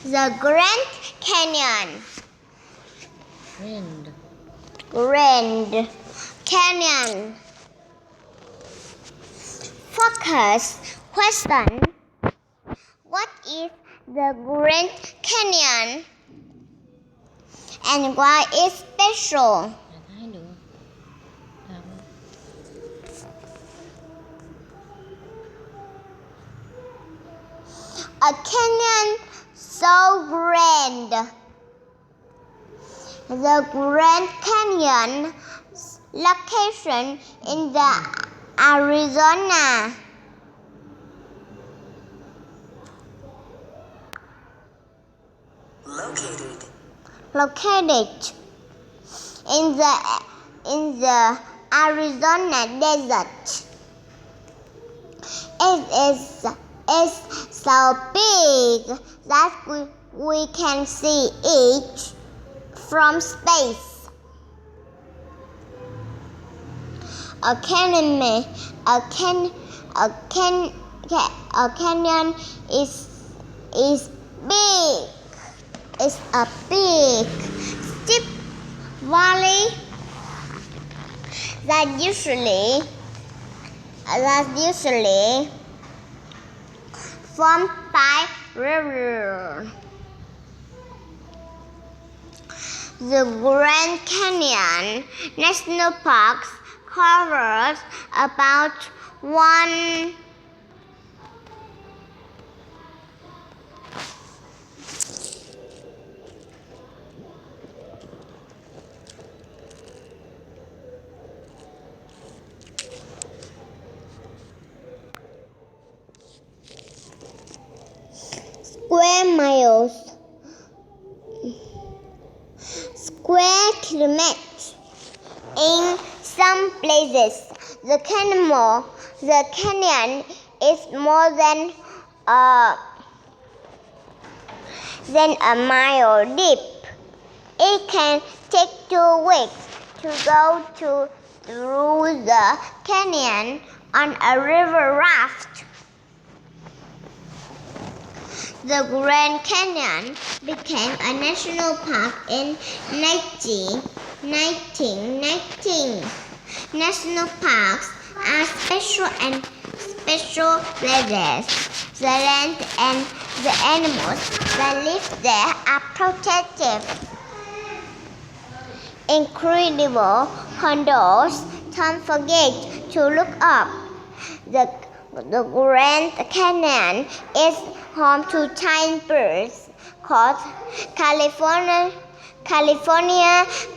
The Grand Canyon. Grand. Grand Canyon. Focus question. What is the Grand Canyon and why is special? ให้ดูถาม A canyon so grand. The Grand Canyon location in the Arizona. Located in the Arizona desert. It is so big that we can see it from space. A canyon is big. It's a big steep valley that usually formed by rivers. The Grand Canyon National Park covers about 1 square miles, square kilometers. In some places, the canyon is more than a mile deep. It can take 2 weeks to go through the canyon on a river raft. The Grand Canyon became a national park in 1919. National parks are special places. The land and the animals that live there are protected. Incredible condos. Don't forget to look up. The Grand Canyon is home to tiny birds called California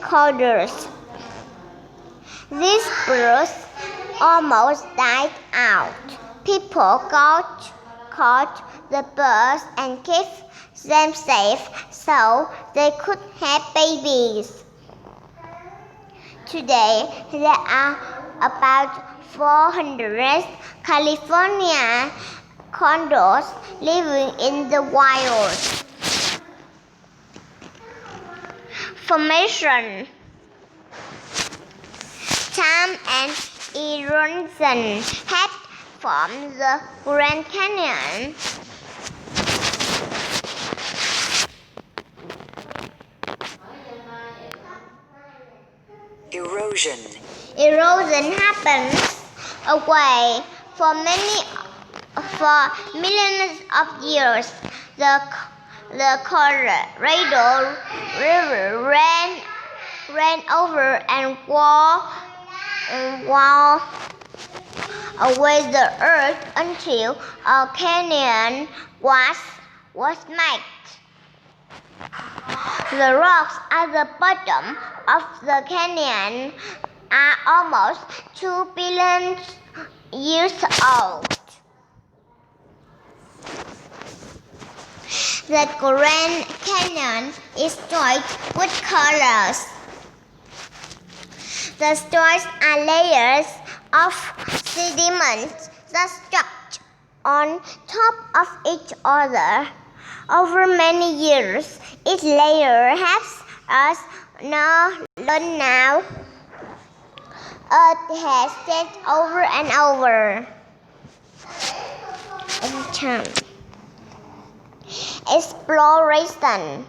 condors. These birds almost died out. People caught the birds and kept them safe so they could have babies. Today, there are about 400 California condors living in the wild. Formation. Time and erosion had formed the Grand Canyon. Erosion happens away for millions of years. The Colorado River ran over and wall away the earth until a canyon was made. The rocks at the bottom of the canyon are almost 2 billion years old. The Grand Canyon is striped with colors. The stripes are layers of sediment that stacked on top of each other over many years. Each layer helps us learn now. Earth has said over and over. exploration.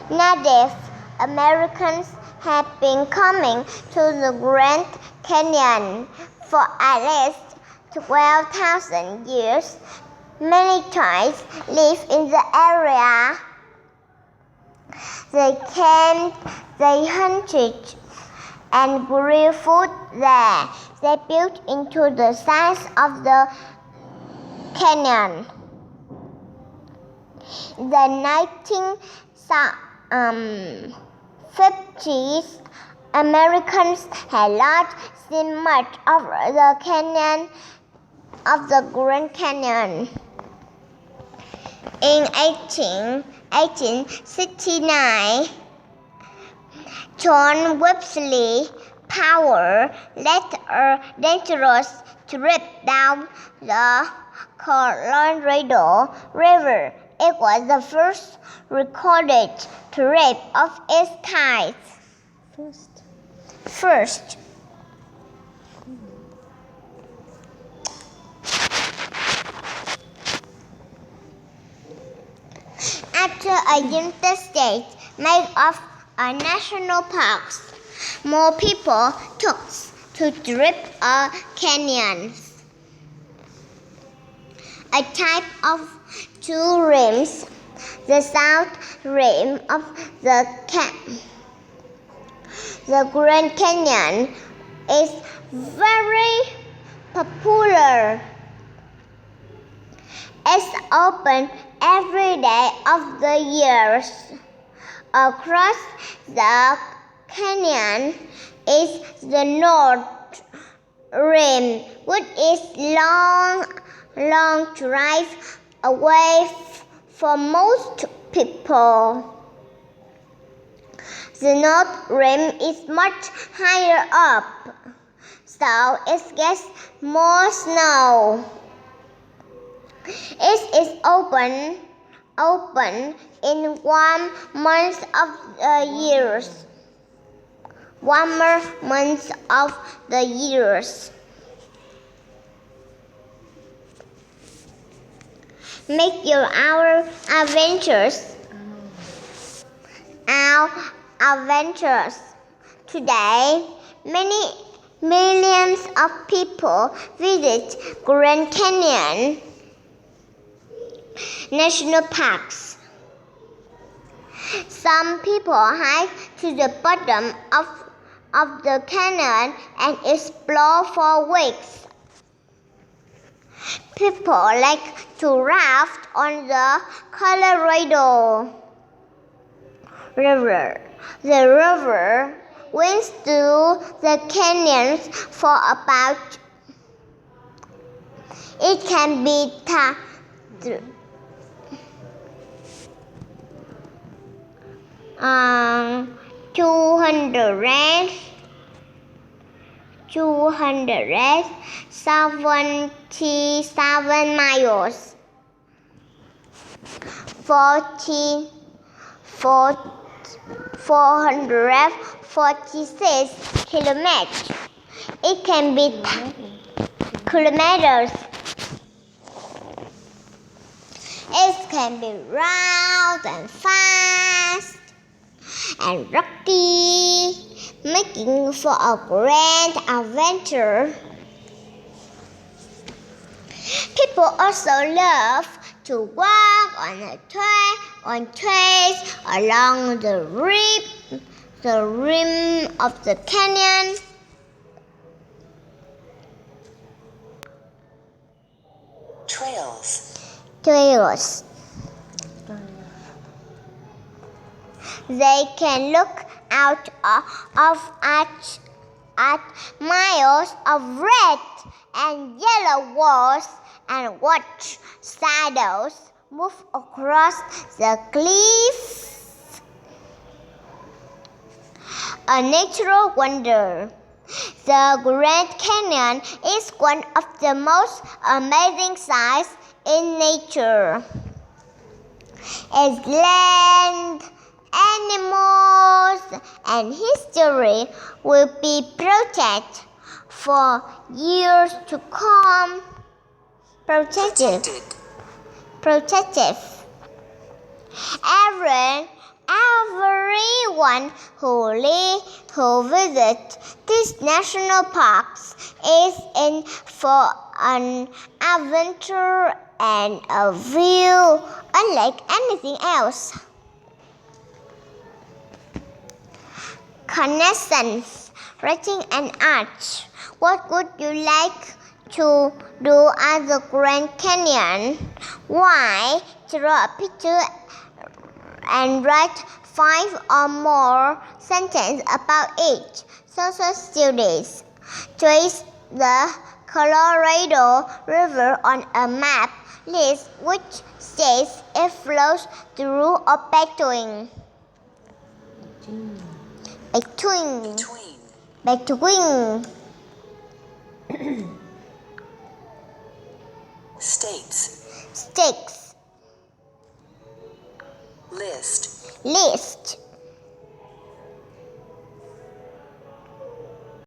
Native Americans have been coming to the Grand Canyon for at least 12,000 years. Many tribes live in the area. They camped, they hunted, and grew food there. They built into the sides of the canyon. The 1950s, Americans had not seen much of the canyon, of the Grand Canyon. In 1869, John Wesley Powell led a dangerous trip down the Colorado River. It was the first recorded trip of its kind. First. After a United States made of national parks, more people took to trip canyons, a type of two rims. The south rim of the Grand Canyon is very popular. It's open every day of the year. Across the canyon is the north rim, which is long drive away for most people. The north rim is much higher up, so it gets more snow. It is open in warm months of the years. Warmer months of the years. Make your adventures. Our adventures. Today, many millions of people visit Grand Canyon National Parks. Some people hike to the bottom of the canyon and explore for weeks. People like to raft on the Colorado River. The river winds through the canyons for about. It can be 277 miles, 446 kilometers. It can be kilometers. It can be round and fast and rocky, making for a grand adventure. People also love to walk on trails along the rim of the canyon. Trails. They can look out at miles of red and yellow walls and watch shadows move across the cliffs. A natural wonder. The Grand Canyon is one of the most amazing sights in nature. Its land, animals, and history will be protected for years to come. Protective. Everyone who visits these national parks is in for an adventure and a view unlike anything else. Connaissance, writing and art. What would you like to do at the Grand Canyon? Why? Draw a picture and write 5 or more sentences about it. Social studies. Trace the Colorado River on a map. List which states it flows through or between. Between. Between. States. Sticks. List. List.